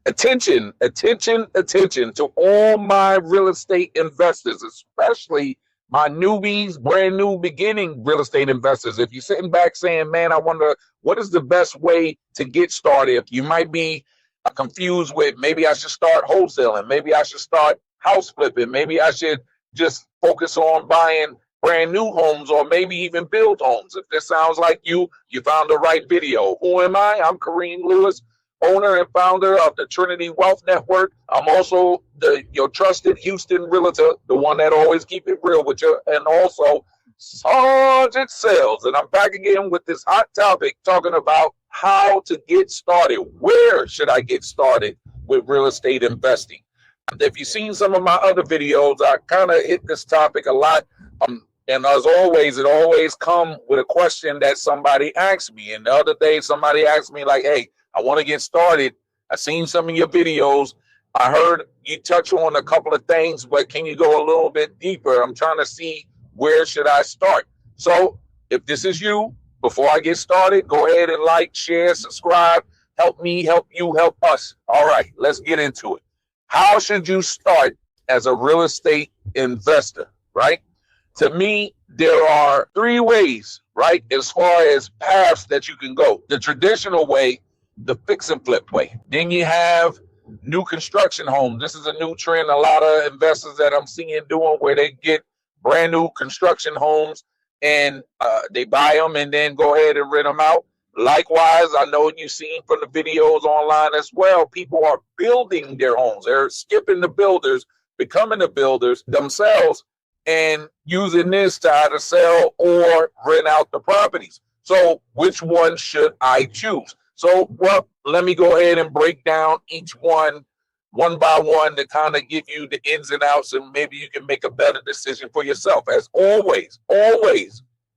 Attention, attention, attention to all my real estate investors, especially my newbies, brand new beginning real estate investors. If you're sitting back saying, man, I wonder what is the best way to get started, you might be confused with maybe I should start wholesaling, maybe I should start house flipping, maybe I should just focus on buying brand new homes or maybe even build homes. If this sounds like you found the right video. Who am I? I'm Kareem Lewis, owner and founder of the Trinity Wealth Network. I'm also your trusted Houston realtor, the one that always keep it real with you, and also Sergeant Sales. And I'm back again with this hot topic talking about how to get started. Where should I get started with real estate investing? If you've seen some of my other videos, I kind of hit this topic a lot. And as always, it always come with a question that somebody asked me. And the other day, somebody asked me like, hey, I want to get started. I seen some of your videos. I heard you touch on a couple of things, but can you go a little bit deeper? I'm trying to see where should I start. So if this is you, before I get started, go ahead and like, share, subscribe. Help me, help you, help us. All right, let's get into it. How should you start as a real estate investor, right? To me, there are three ways, right, as far as paths that you can go. The traditional way, the fix and flip way. Then you have new construction homes. This is a new trend a lot of investors that I'm seeing doing, where they get brand new construction homes and they buy them and then go ahead and rent them out. Likewise, I know you've seen from the videos online as well, people are building their homes. They're skipping the builders, becoming the builders themselves, and using this to either sell or rent out the properties. So which one should I choose? So, well, let me go ahead and break down each one by one to kind of give you the ins and outs, and maybe you can make a better decision for yourself. As always,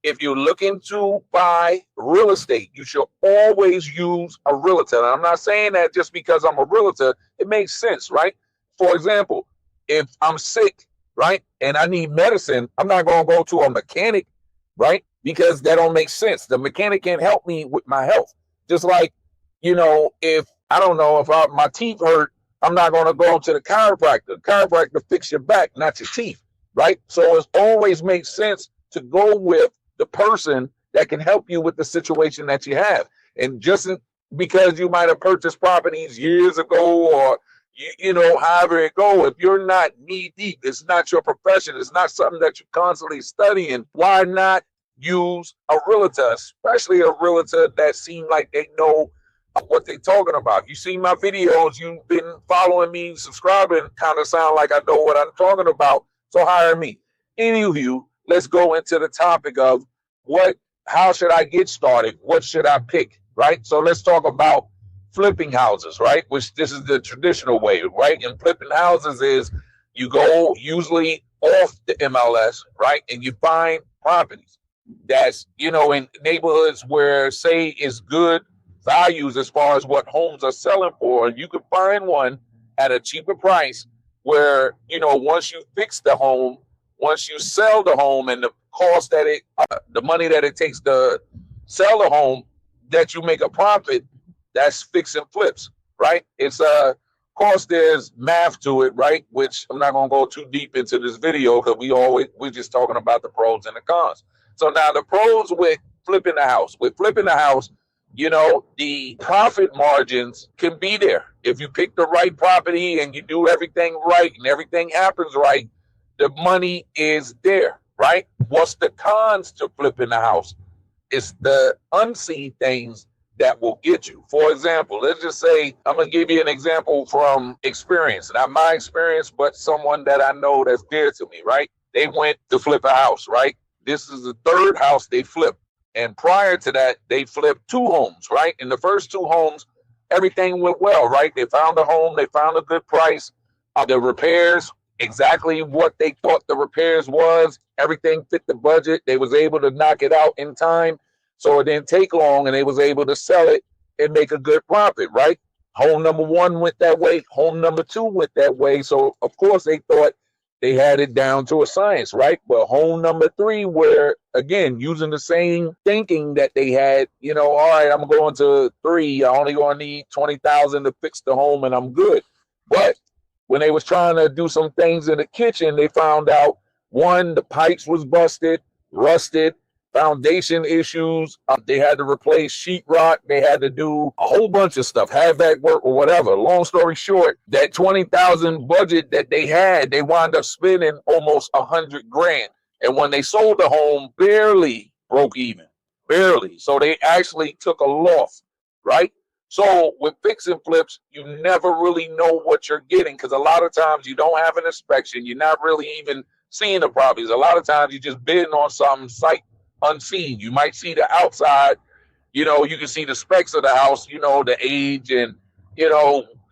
if you're looking to buy real estate, you should always use a realtor. And I'm not saying that just because I'm a realtor. It makes sense, right? For example, if I'm sick, right, and I need medicine, I'm not going to go to a mechanic, right, because that don't make sense. The mechanic can't help me with my health. Just like, if I don't know, if my teeth hurt, I'm not going to go to the chiropractor. The chiropractor fix your back, not your teeth, right? So it always makes sense to go with the person that can help you with the situation that you have. And just because you might have purchased properties years ago, or however it go, if you're not knee deep, it's not your profession, it's not something that you're constantly studying, why not use a realtor, especially a realtor that seem like they know what they're talking about? You see my videos, you've been following me, subscribing, kind of sound like I know what I'm talking about, so hire me. Any of you, let's go into the topic of how should I get started? What should I pick, right? So let's talk about flipping houses, right? Which this is the traditional way, right? And flipping houses is you go usually off the MLS, right? And you find properties that's, in neighborhoods where, say, is good values as far as what homes are selling for. And you can find one at a cheaper price where, once you fix the home, once you sell the home, and the cost that the money that it takes to sell the home, that you make a profit. That's fix and flips, right? It's of course there's math to it, right? Which I'm not gonna go too deep into this video because we're just talking about the pros and the cons. So now the pros with flipping the house. With flipping the house, the profit margins can be there. If you pick the right property and you do everything right and everything happens right, the money is there, right? What's the cons to flipping the house? It's the unseen things that will get you. For example, let's just say, I'm going to give you an example from experience. Not my experience, but someone that I know that's dear to me, right? They went to flip a house, right? This is the third house they flipped. And prior to that, they flipped two homes, right? In the first two homes, everything went well, right? They found a home. They found a good price. The repairs, exactly what they thought the repairs was. Everything fit the budget. They was able to knock it out in time. So it didn't take long, and they was able to sell it and make a good profit, right? Home number one went that way. Home number two went that way. So, of course, they thought they had it down to a science, right? But home number 3, where again, using the same thinking that they had, all right, I'm going to 3, I only gonna need 20,000 to fix the home and I'm good. But when they was trying to do some things in the kitchen, they found out, one, the pipes was busted, rusted, foundation issues. They had to replace sheetrock. They had to do a whole bunch of stuff, HVAC work or whatever. Long story short, that 20,000 budget that they had, they wound up spending almost 100 grand. And when they sold the home, barely broke even, barely. So they actually took a loss, right? So with fix and flips, you never really know what you're getting, because a lot of times you don't have an inspection. You're not really even seeing the properties. A lot of times you're just bidding on something sight unseen. You might see the outside, you can see the specs of the house, the age and,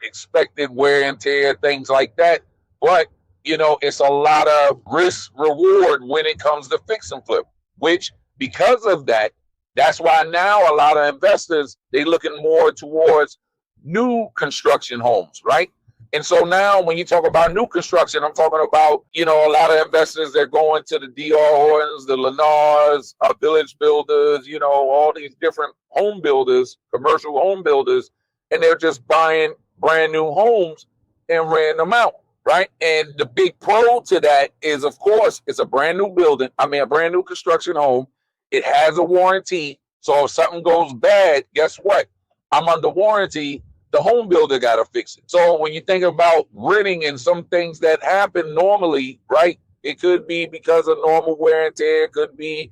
expected wear and tear, things like that. But, it's a lot of risk reward when it comes to fix and flip, which because of that, that's why now a lot of investors, they looking more towards new construction homes, right? And so now when you talk about new construction, I'm talking about, a lot of investors, they're going to the D.R. Hortons, the Lennars, Village Builders, all these different home builders, commercial home builders, and they're just buying brand new homes and renting them out, right? And the big pro to that is, of course, it's a brand new building. I mean, a brand new construction home. It has a warranty. So if something goes bad, guess what? I'm under warranty. The home builder got to fix it. So when you think about renting and some things that happen normally, right? It could be because of normal wear and tear. It could be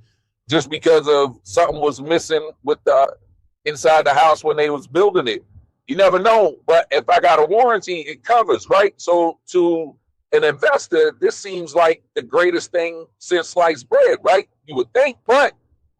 just because of something was missing with the inside the house when they was building it. You never know. But if I got a warranty, it covers, right? So to an investor, this seems like the greatest thing since sliced bread, right? You would think. But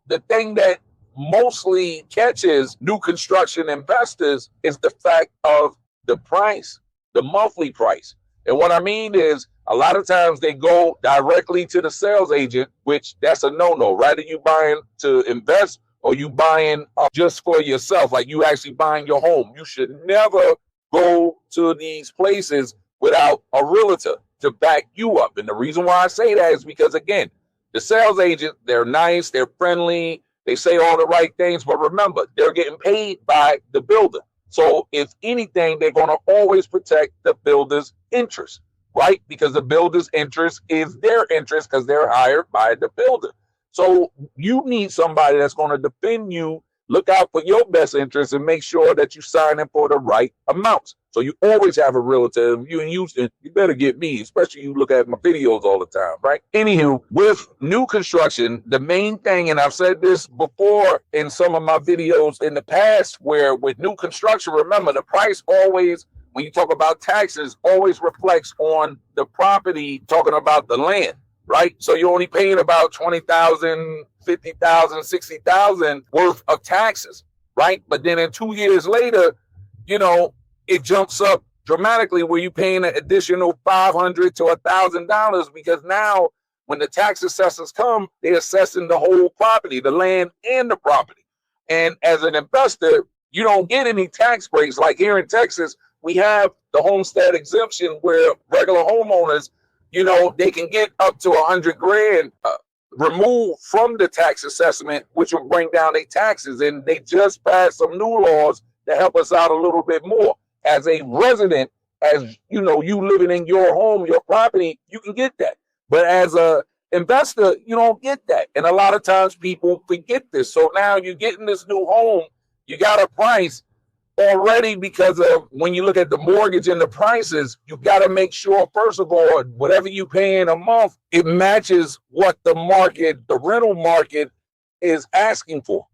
the thing that mostly catches new construction investors is the fact of the price, the monthly price. And what I mean is, a lot of times they go directly to the sales agent, which that's a no-no, right? Are you buying to invest or you buying just for yourself? Like you actually buying your home. You should never go to these places without a realtor to back you up. And the reason why I say that is because, again, the sales agent, they're nice, they're friendly, they say all the right things, but remember, they're getting paid by the builder. So if anything, they're going to always protect the builder's interest, right? Because the builder's interest is their interest because they're hired by the builder. So you need somebody that's going to defend you, look out for your best interest, and make sure that you sign in for the right amounts. So you always have a realtor. If you're in Houston, you better get me, especially you look at my videos all the time, right? Anywho, with new construction, the main thing, and I've said this before in some of my videos in the past, where with new construction, remember the price always, when you talk about taxes, always reflects on the property, talking about the land, right? So you're only paying about 20,000, 50,000, 60,000 worth of taxes, right? But then in 2 years later, it jumps up dramatically where you're paying an additional $500 to $1,000, because now when the tax assessors come, they're assessing the whole property, the land and the property. And as an investor, you don't get any tax breaks. Like here in Texas, we have the homestead exemption where regular homeowners, they can get up to 100 grand removed from the tax assessment, which will bring down their taxes. And they just passed some new laws to help us out a little bit more. As a resident, as you living in your home, your property, you can get that. But as a investor, you don't get that. And a lot of times people forget this. So now you're getting this new home, you got a price already, because of when you look at the mortgage and the prices, you got to make sure, first of all, whatever you pay in a month, it matches what the market, the rental market is asking for.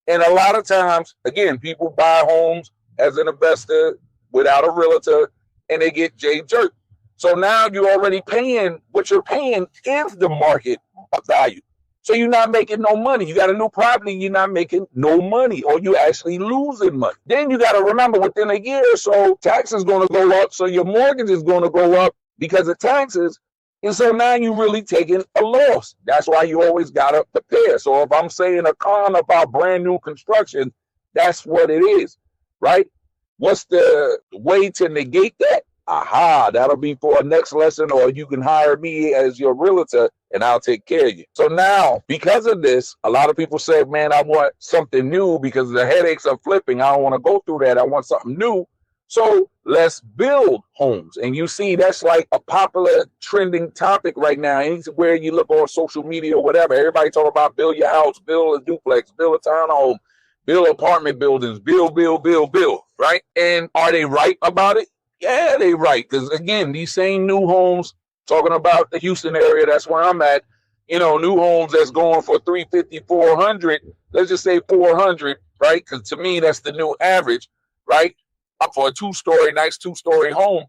And a lot of times, again, people buy homes as an investor without a realtor, and they get jerked. So now you're already paying, what you're paying is the market value. So you're not making no money. You got a new property, you're not making no money, or you actually losing money. Then you got to remember, within a year or so, taxes going to go up, so your mortgage is going to go up because of taxes. And so now you're really taking a loss. That's why you always got to prepare. So if I'm saying a con about brand new construction, that's what it is, right? What's the way to negate that? Aha, that'll be for a next lesson, or you can hire me as your realtor and I'll take care of you. So now, because of this, a lot of people say, man, I want something new because the headaches of flipping. I don't want to go through that. I want something new. So let's build homes. And you see, that's like a popular trending topic right now. Anywhere you look on social media or whatever, everybody talk about build your house, build a duplex, build a townhome, build apartment buildings, build, right? And are they right about it? Yeah, they right. Because again, these same new homes, talking about the Houston area, that's where I'm at, new homes that's going for 350, 400, let's just say 400, right? Because to me, that's the new average, right? For a nice two-story home.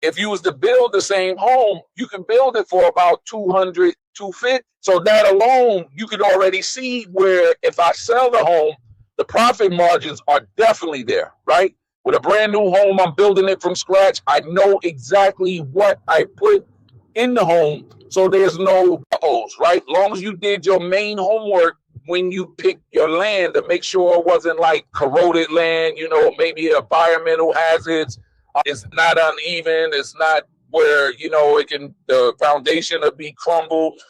If you was to build the same home, you can build it for about 200, 250. So that alone, you could already see where if I sell the home, the profit margins are definitely there, right? With a brand new home, I'm building it from scratch. I know exactly what I put in the home, so there's no uh-ohs, right? Long as you did your main homework when you picked your land to make sure it wasn't like corroded land, maybe environmental hazards. It's not uneven. It's not where, the foundation will be crumbled,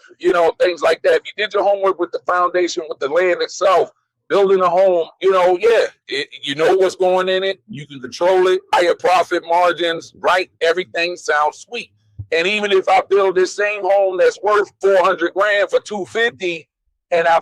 things like that. If you did your homework with the foundation, with the land itself, building a home, you know what's going in it. You can control it. Higher profit margins, right? Everything sounds sweet. And even if I build this same home that's worth 400 grand for 250, and I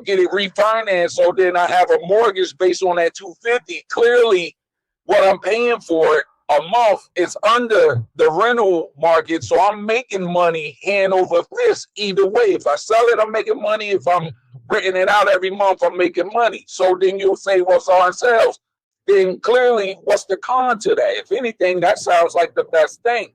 get it refinanced, so then I have a mortgage based on that 250. Clearly, what I'm paying for it a month is under the rental market, so I'm making money hand over fist either way. If I sell it, I'm making money. If I'm renting it out every month, I'm making money. So then you'll say, well, it's on sales. Then clearly, what's the con to that? If anything, that sounds like the best thing.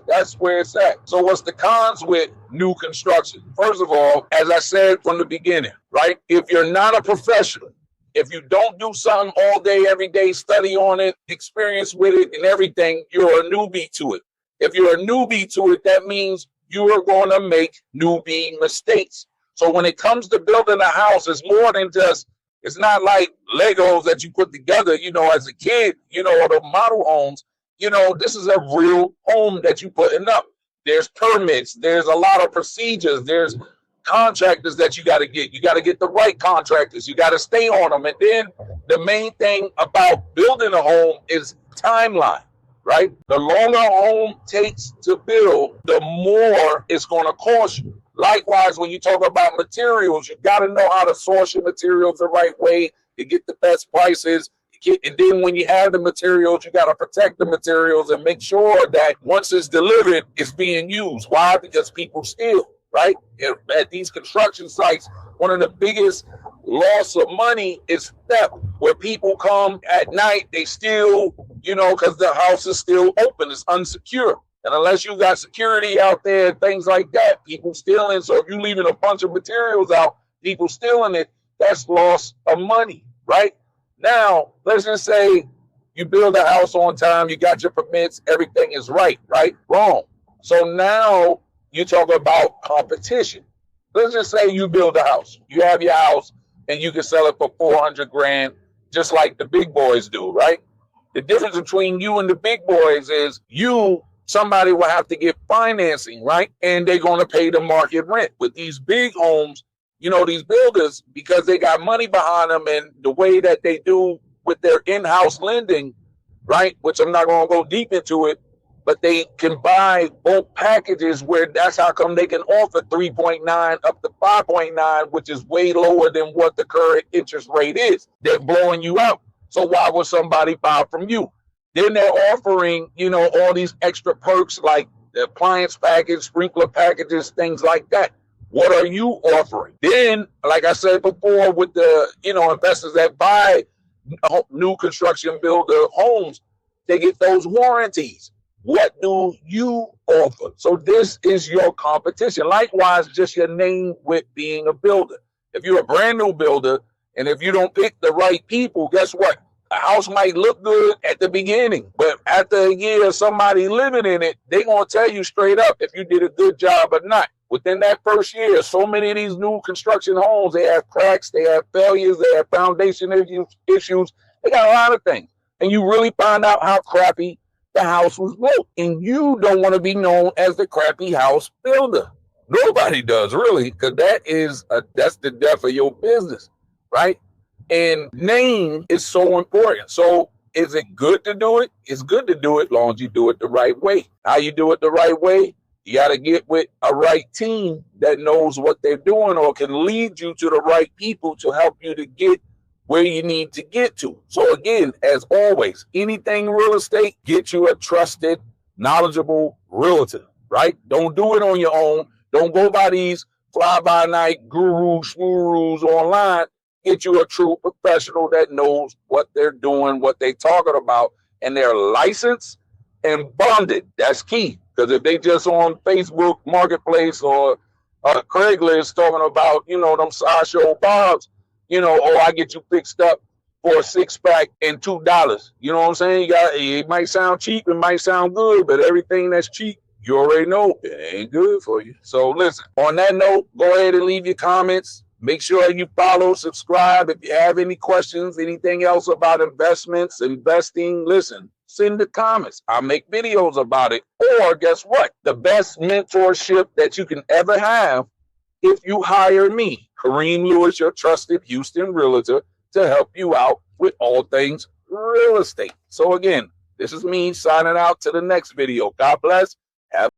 That's where it's at. So what's the cons with new construction? First of all, as I said from the beginning, right? If you're not a professional, if you don't do something all day, every day, study on it, experience with it and everything, you're a newbie to it. If you're a newbie to it, that means you are going to make newbie mistakes. So when it comes to building a house, it's more than just, it's not like Legos that you put together, as a kid, or the model homes. This is a real home that you're putting up. There's permits. There's a lot of procedures. There's contractors that you got to get. You got to get the right contractors. You got to stay on them. And then the main thing about building a home is timeline, right? The longer a home takes to build, the more it's going to cost you. Likewise, when you talk about materials, you got to know how to source your materials the right way to get the best prices. And then when you have the materials, you got to protect the materials and make sure that once it's delivered, it's being used. Why? Because people steal, right? At these construction sites, one of the biggest loss of money is theft, where people come at night, they steal, because the house is still open, it's unsecure. And unless you got security out there, things like that, people stealing. So if you're leaving a bunch of materials out, people stealing it, that's loss of money, right? Now, let's just say you build a house on time, you got your permits, everything is right? Wrong. So now you talk about competition. Let's just say you build a house. You have your house and you can sell it for 400 grand, just like the big boys do, right? The difference between you and the big boys is somebody will have to get financing, right? And they're going to pay the market rent. With these big homes, these builders, because they got money behind them and the way that they do with their in-house lending, right? Which I'm not going to go deep into it, but they can buy bulk packages where that's how come they can offer 3.9 up to 5.9, which is way lower than what the current interest rate is. They're blowing you out. So why would somebody buy from you? Then they're offering, all these extra perks like the appliance package, sprinkler packages, things like that. What are you offering? Then, like I said before, with the, investors that buy new construction builder homes, they get those warranties. What do you offer? So this is your competition. Likewise, just your name with being a builder. If you're a brand new builder and if you don't pick the right people, guess what? A house might look good at the beginning, but after a year of somebody living in it, they're going to tell you straight up if you did a good job or not. Within that first year, so many of these new construction homes, they have cracks, they have failures, they have foundation issues. They got a lot of things. and you really find out how crappy the house was built. And you don't want to be known as the crappy house builder. Nobody does, really, because that's the death of your business, right? And name is so important. So is it good to do it? It's good to do it as long as you do it the right way. How you do it the right way? You got to get with a right team that knows what they're doing or can lead you to the right people to help you to get where you need to get to. So again, as always, anything real estate, get you a trusted, knowledgeable realtor, right? Don't do it on your own. Don't go by these fly-by-night gurus, shmurus online. Get you a true professional that knows what they're doing, what they're talking about, and they're licensed and bonded. That's key. Because if they just on Facebook Marketplace or Craigslist talking about, them sideshow bobs, I get you fixed up for a 6-pack and $2. You know what I'm saying? It might sound cheap, it might sound good, but everything that's cheap, you already know it ain't good for you. So listen, on that note, go ahead and leave your comments. Make sure you follow, subscribe. If you have any questions, anything else about investments, investing, listen, send the comments. I'll make videos about it. Or guess what? The best mentorship that you can ever have if you hire me, Kareem Lewis, your trusted Houston realtor, to help you out with all things real estate. So again, this is me signing out to the next video. God bless. Have